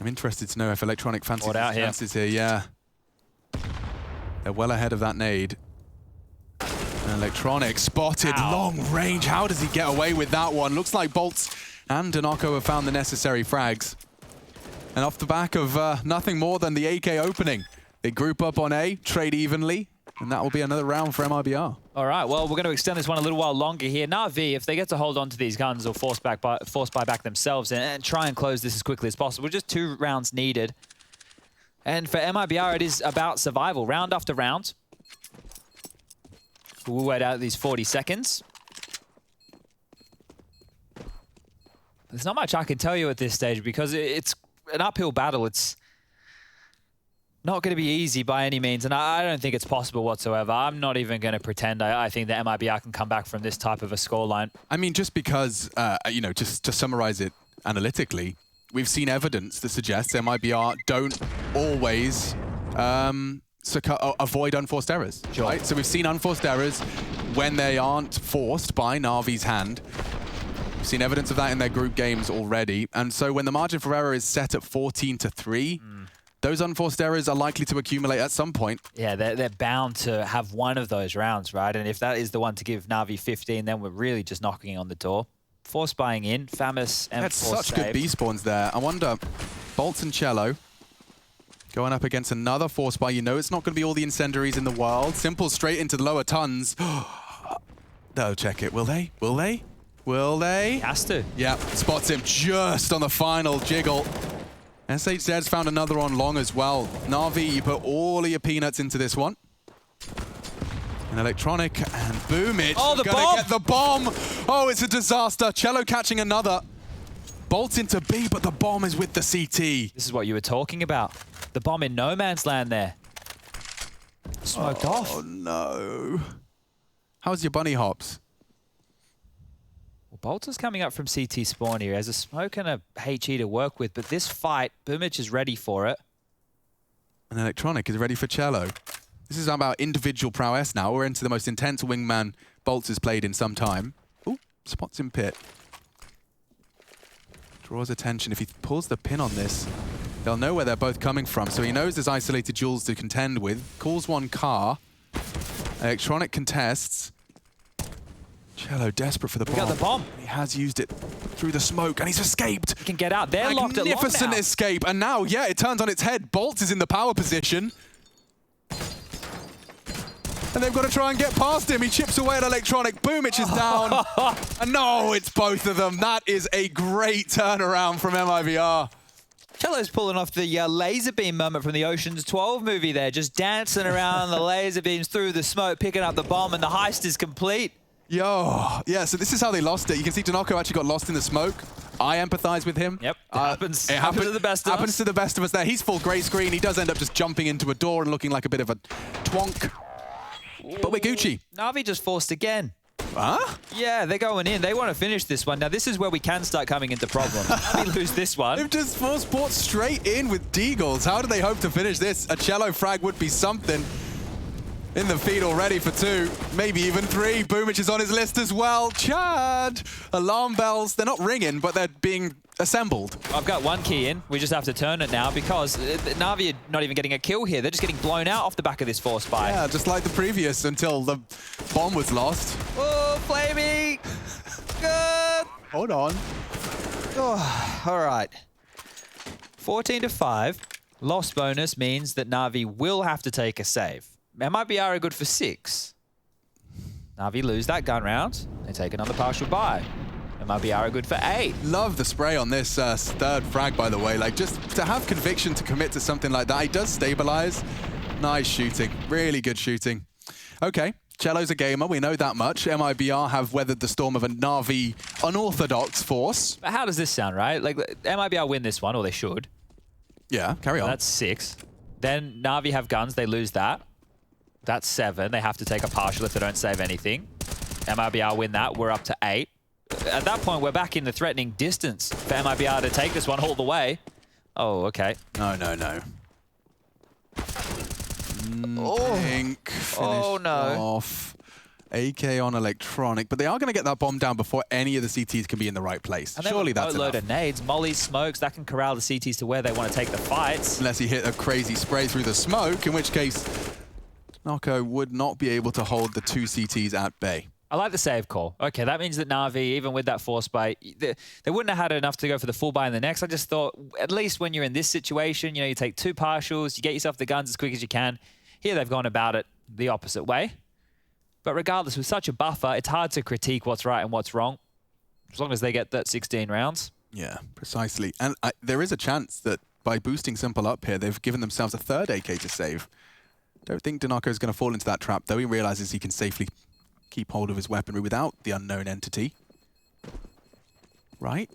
I'm interested to know if Electronic fancies chances here. Yeah. They're well ahead of that nade. And Electronic spotted long range. How does he get away with that one? Looks like Bolts and Danako have found the necessary frags. And off the back of nothing more than the AK opening, they group up on A, trade evenly, and that will be another round for MIBR. All right, well, we're going to extend this one a little while longer here. Na'Vi, if they get to hold on to these guns or force buy back themselves and try and close this as quickly as possible, just 2 rounds needed. And for MIBR, it is about survival, round after round. We'll wait out these 40 seconds. There's not much I can tell you at this stage because it's an uphill battle. It's not going to be easy by any means, and I don't think it's possible whatsoever. I'm not even going to pretend I think that MIBR can come back from this type of a scoreline. I mean, just because, you know, just to summarize it analytically, we've seen evidence that suggests MIBR don't always avoid unforced errors, right? So we've seen unforced errors when they aren't forced by Na'Vi's hand. We've seen evidence of that in their group games already. And so when the margin for error is set at 14-3, those unforced errors are likely to accumulate at some point. Yeah, they're bound to have one of those rounds, right? And if that is the one to give Na'Vi 15, then we're really just knocking on the door. Force buying in, Famous, and That's Force such good B spawns there. I wonder, Bolts and Cello, Going up against another force buy. You know it's not going to be all the incendiaries in the world. Simple straight into the lower tons. They'll check it. Will they? Will they? Will they? He has to. Yeah, spots him just on the final jiggle. SHZ's found another on long as well. Na'Vi, you put all of your peanuts into this one. An electronic and Boomich. Oh, the gonna bomb! get the bomb. Oh, it's a disaster. Cello catching another. Bolts into B, but the bomb is with the CT. This is what you were talking about. The bomb in no man's land there. Smoked off. Oh, no. How's your bunny hops? Well, Bolter's coming up from CT spawn here. Has a smoke and a HE to work with, but this fight, Boomich is ready for it. An electronic is ready for Cello. This is about individual prowess now. We're into the most intense wingman Bolts has played in some time. Ooh, spots in pit. Draws attention. If he pulls the pin on this, they'll know where they're both coming from. So he knows there's isolated jewels to contend with. Calls one car. Electronic contests. Cello desperate for the bomb. We got the bomb. He has used it through the smoke and he's escaped. He can get out. They're locked at long Magnificent now. escape. And now, yeah, it turns on its head. Bolts is in the power position. And they've got to try and get past him. He chips away at electronic. Boomich is down. And no, it's both of them. That is a great turnaround from MIBR. Cello's pulling off the laser beam moment from the Ocean's 12 movie there, just dancing around the laser beams through the smoke, picking up the bomb, and the heist is complete. Yo, yeah, so this is how they lost it. You can see Danako actually got lost in the smoke. I empathize with him. Yep, it happens. It Happens to the best of us. Happens to the best of us there. He's full grey screen. He does end up just jumping into a door and looking like a bit of a twonk. But we're Gucci. Na'Vi just forced again. Huh? Yeah, they're going in. They want to finish this one. Now, this is where we can start coming into problems. Na'Vi lose this one. They've just forced Port straight in with Deagles. How do they hope to finish this? A Cello frag would be something. In the feed already for 2, maybe even 3. Boomich is on his list as well. Chad! Alarm bells, they're not ringing, but they're being assembled. I've got one key in. We just have to turn it now because Na'Vi are not even getting a kill here. They're just getting blown out off the back of this force buy. Yeah, just like the previous until the bomb was lost. Oh, Flamey! Good! Hold on. Oh, all right. 14-5. Loss bonus means that Na'Vi will have to take a save. MIBR are good for 6. Na'Vi lose that gun round. They take another partial buy. MIBR are good for 8. Love the spray on this third frag, by the way. Like, just to have conviction to commit to something like that. He does stabilize. Nice shooting. Really good shooting. Okay, Cello's a gamer. We know that much. MIBR have weathered the storm of a Na'Vi unorthodox force. But how does this sound, right? Like, MIBR win this one, or they should. Yeah, carry on. That's 6. Then Na'Vi have guns. They lose that. That's 7. They have to take a partial if they don't save anything. MIBR win that. We're up to 8. At that point, we're back in the threatening distance for MIBR to take this one all the way. Oh, okay. No, no, no. Pink Oh, no. off. AK on electronic, but they are going to get that bomb down before any of the CTs can be in the right place. And Surely that's load enough. of nades, mollies, smokes, that can corral the CTs to where they want to take the fights. Unless he hit a crazy spray through the smoke, in which case Nako would not be able to hold the 2 CTs at bay. I like the save call. Okay, that means that Na'Vi, even with that force buy, they wouldn't have had enough to go for the full buy in the next. I just thought, at least when you're in this situation, you know, you take 2 partials, you get yourself the guns as quick as you can. Here they've gone about it the opposite way. But regardless, with such a buffer, it's hard to critique what's right and what's wrong, as long as they get that 16 rounds. Yeah, precisely. And there is a chance that by boosting Simple up here, they've given themselves a 3rd AK to save. Don't think Danako is going to fall into that trap, though. He realizes he can safely keep hold of his weaponry without the unknown entity. Right?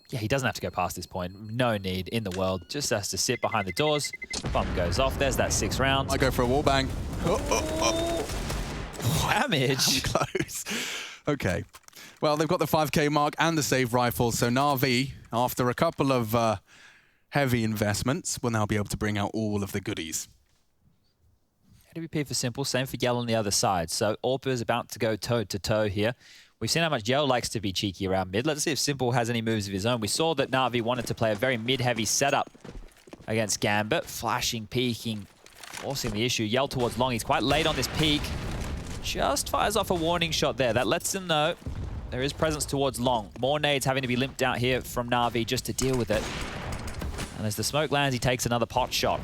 Yeah, he doesn't have to go past this point. No need in the world. Just has to sit behind the doors. Bomb goes off. There's that 6 rounds. I go for a wallbang. Damage. Close. Okay. Well, they've got the 5K mark and the save rifles, so Na'Vi, after a couple of heavy investments, will now be able to bring out all of the goodies. AWP for Simple, same for Yell on the other side. So Orpa is about to go toe-to-toe here. We've seen how much Yell likes to be cheeky around mid. Let's see if Simple has any moves of his own. We saw that Na'Vi wanted to play a very mid-heavy setup against Gambit. Flashing, peeking, forcing the issue. Yell towards long. He's quite late on this peek. Just fires off a warning shot there. That lets them know there is presence towards long. More nades having to be limped out here from Na'Vi just to deal with it. And as the smoke lands, he takes another pot shot.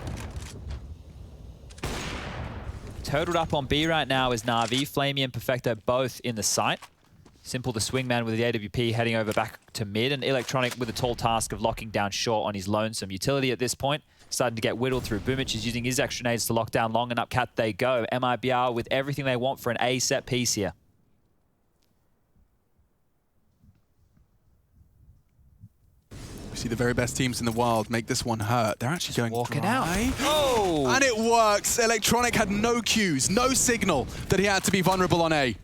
Totaled up on B right now is Na'Vi, Flamey and Perfecto both in the site. Simple the swingman with the AWP heading over back to mid, and Electronic with a tall task of locking down short on his lonesome. Utility at this point, starting to get whittled through. Boomich is using his extra nades to lock down long, and up cat they go. MIBR with everything they want for an A set piece here. We see the very best teams in the world make this one hurt. They're actually going walking dry. out. Oh! And it works. Electronic had no cues, no signal that he had to be vulnerable on A.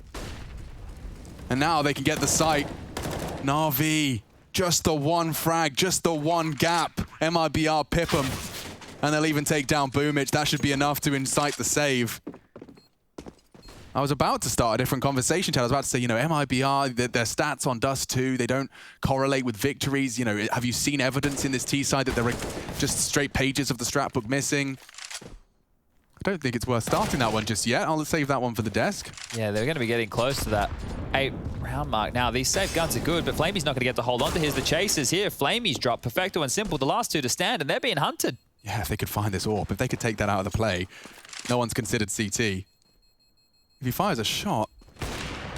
And now they can get the site. Na'Vi, just the one frag, just the one gap. MIBR pip him. And they'll even take down Boomich. That should be enough to incite the save. I was about to start a different conversation, Chad. I was about to say, you know, MIBR, their stats on Dust2, they don't correlate with victories. You know, have you seen evidence in this T side that there are just straight pages of the strat book missing? I don't think it's worth starting that one just yet. I'll save that one for the desk. Yeah, they're going to be getting close to that 8-round mark. Now, these safe guns are good, but Flamey's not going to get to hold on to his. The chasers here, Flamey's dropped, Perfecto and Simple, the last two to stand, and they're being hunted. Yeah, if they could find this AWP, if they could take that out of the play, no one's considered CT. If he fires a shot,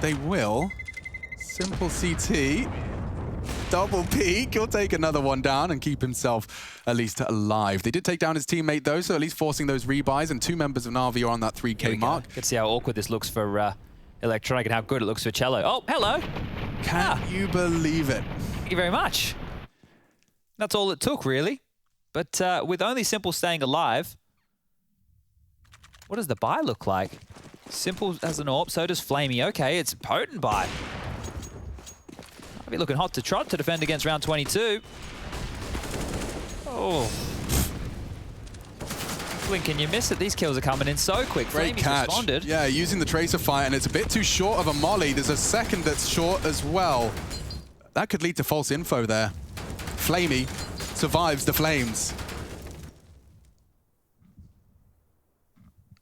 they will. Simple CT. Double peek. He'll take another one down and keep himself at least alive. They did take down his teammate, though, so at least forcing those rebuys, and two members of Na'Vi are on that 3K mark. You can see how awkward this looks for Electronic and how good it looks for Cello. Oh, hello. Can you believe it? Thank you very much. That's all it took, really. But with only Simple staying alive, what does the buy look like? Simple has an AWP, so does Flamey. Okay, it's a potent buy. I'll be looking hot to trot to defend against round 22. Oh. Blink, can you miss it? These kills are coming in so quick. Great Flamey's catch. responded. Yeah, using the tracer fire, and it's a bit too short of a molly. There's a second that's short as well. That could lead to false info there. Flamey survives the flames.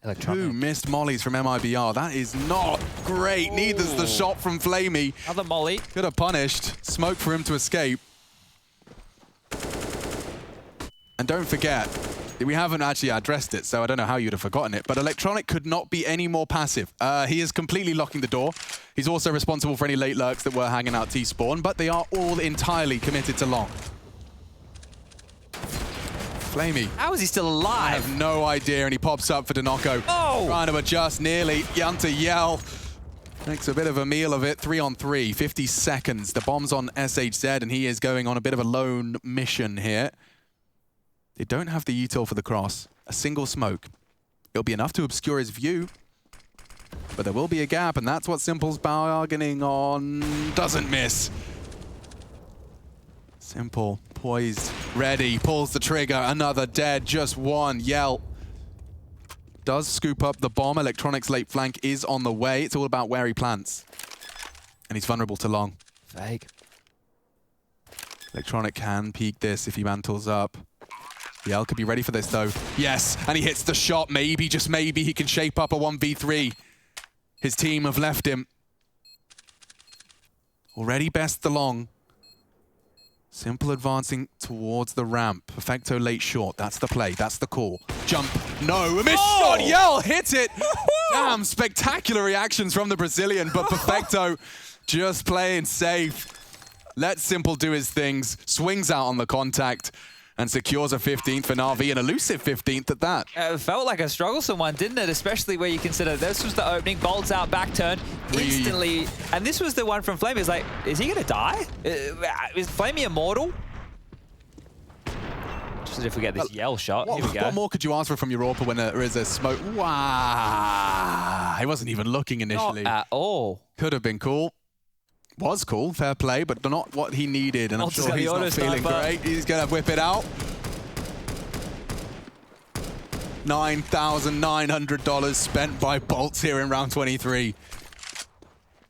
Electronic. 2 missed mollies from MIBR. That is not great. Ooh. Neither's the shot from Flamey. Another molly. Could have punished. Smoke for him to escape. And don't forget, we haven't actually addressed it, so I don't know how you'd have forgotten it, but Electronic could not be any more passive. He is completely locking the door. He's also responsible for any late lurks that were hanging out T-spawn, but they are all entirely committed to long. Flamey. How is he still alive? I have no idea, and he pops up for Denoco. Oh! Trying to adjust nearly. Yunta Yell makes a bit of a meal of it. 3-on-3, 50 seconds. The bomb's on SHZ, and he is going on a bit of a lone mission here. They don't have the util for the cross. A single smoke. It'll be enough to obscure his view, but there will be a gap, and that's what Simple's bargaining on. Doesn't miss. Simple, poised, ready, pulls the trigger, another dead, just one. Yell does scoop up the bomb. Electronic's late flank is on the way. It's all about where he plants. And he's vulnerable to long. Vague. Electronic can peek this if he mantles up. Yell could be ready for this, though. Yes, and he hits the shot. Maybe, just maybe, he can shape up a 1v3. His team have left him. Already best the long. Simple advancing towards the ramp. Perfecto late short. That's the play. That's the call. Jump. No. A missed shot. Yell hit it. Damn, spectacular reactions from the Brazilian, but Perfecto just playing safe. Lets Simple do his things. Swings out on the contact and secures a 15th for Na'Vi, an elusive 15th at that. It felt like a strugglesome one, didn't it? Especially where you consider this was the opening, bolts out, back turn, instantly. And this was the one from Flamey. It's like, is he going to die? Is Flamey immortal? Just as if we get this yell shot. Here we go. What more could you ask for from your AWP when there is a smoke? Wow. He wasn't even looking initially. Not at all. Could have been cool. Was cool, fair play, but not what he needed, and I'm sure he's not feeling great. He's going to whip it out. $9,900 spent by Bolts here in round 23.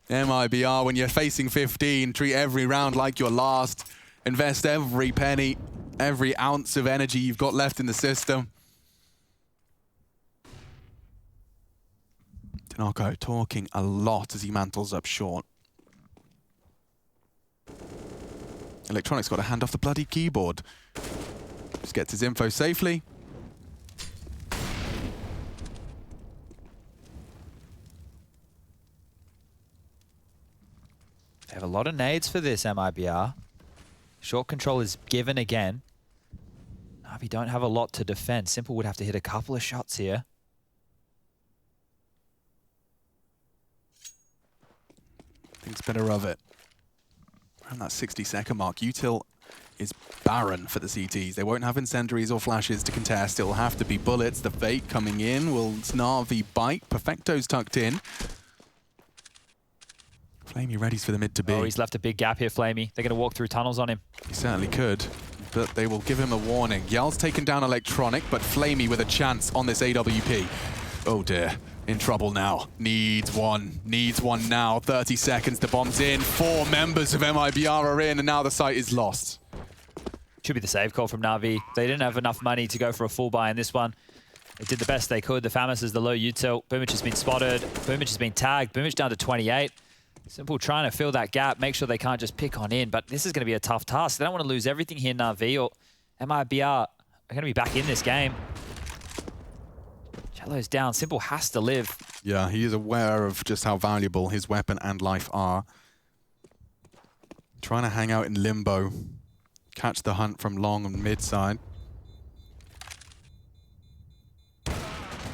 MIBR, when you're facing 15, treat every round like your last. Invest every penny, every ounce of energy you've got left in the system. Denoco talking a lot as he mantles up short. Electronic's got to hand off the bloody keyboard. Just gets his info safely. They have a lot of nades for this, MIBR. Short control is given again. Na'Vi don't have a lot to defend. Simple would have to hit a couple of shots here. Thinks better of it. Around that 60-second mark, Util is barren for the CTs. They won't have incendiaries or flashes to contest. It'll have to be bullets. The Fate coming in. Will Na'Vi bite? Perfecto's tucked in. Flamey readies for the mid to B. Oh, he's left a big gap here, Flamey. They're going to walk through tunnels on him. He certainly could, but they will give him a warning. Yell's taken down Electronic, but Flamey with a chance on this AWP. Oh dear. In trouble now. Needs one now. 30 seconds, the bomb's in. 4 members of MIBR are in, and now the site is lost. Should be the save call from Na'Vi. They didn't have enough money to go for a full buy in this one. They did the best they could. The Famas is the low util. Boomich has been spotted. Boomich has been tagged. Boomich down to 28. Simple trying to fill that gap, make sure they can't just pick on in, but this is going to be a tough task. They don't want to lose everything here, Na'Vi, or MIBR are going to be back in this game. Cello's down. Simple has to live. Yeah, he is aware of just how valuable his weapon and life are. Trying to hang out in limbo. Catch the hunt from long and mid side.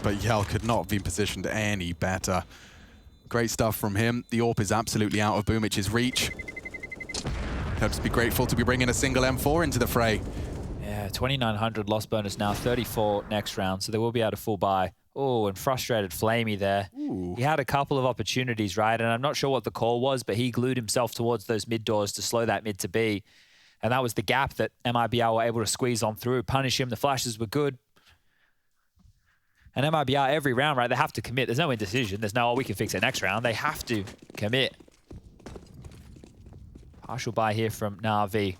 But Yell could not have been positioned any better. Great stuff from him. The AWP is absolutely out of Boomich's reach. He'll just be grateful to be bringing a single M4 into the fray. Yeah, 2,900 loss bonus now, 34 next round, so they will be able to full buy. Oh, and frustrated Flamey there. Ooh. He had a couple of opportunities, right? And I'm not sure what the call was, but he glued himself towards those mid doors to slow that mid to B. And that was the gap that MIBR were able to squeeze on through, punish him. The flashes were good. And MIBR every round, right, they have to commit. There's no indecision. There's no, oh, we can fix it next round. They have to commit. Partial buy here from Na'Vi.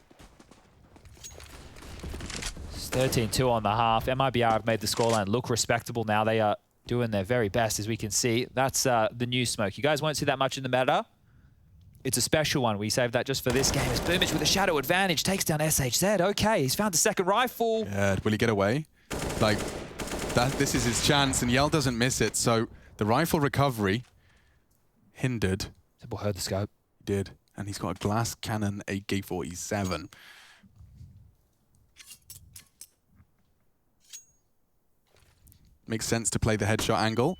It's 13-2 on the half. MIBR have made the scoreline look respectable now. They are doing their very best, as we can see. That's the new smoke. You guys won't see that much in the meta. It's a special one. We saved that just for this game. It's Boomich with a shadow advantage. Takes down SHZ. Okay, he's found a second rifle. Yeah, will he get away? Like, this is his chance, and Yell doesn't miss it. So the rifle recovery hindered. Simple heard the scope. He did. And he's got a glass cannon AK-47. Makes sense to play the headshot angle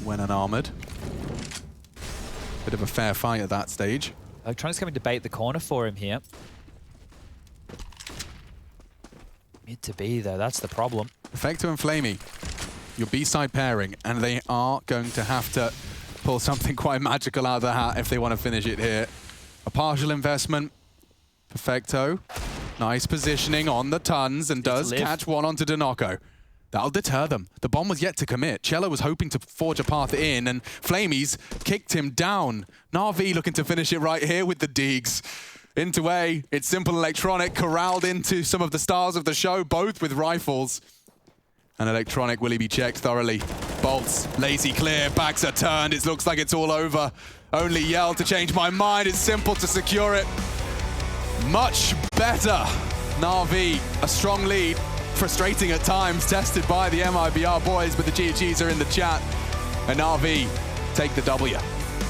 when unarmored. Bit of a fair fight at that stage. Electronic's coming to bait the corner for him here. Mid to B, though, that's the problem. Perfecto and Flamey, your B-side pairing, and they are going to have to pull something quite magical out of the hat if they want to finish it here. A partial investment. Perfecto, nice positioning on the tons and does catch one onto Denoco. That'll deter them. The bomb was yet to commit. Cello was hoping to forge a path in, and Flamey's kicked him down. Na'Vi looking to finish it right here with the Deegs. Into A, it's Simple Electronic, corralled into some of the stars of the show, both with rifles. And Electronic, will he be checked thoroughly? Bolts, lazy clear, backs are turned, it looks like it's all over. Only Yell to change my mind, it's Simple to secure it. Much better. Na'Vi, a strong lead. Frustrating at times, tested by the MIBR boys, but the GGs are in the chat. And Na'Vi take the W.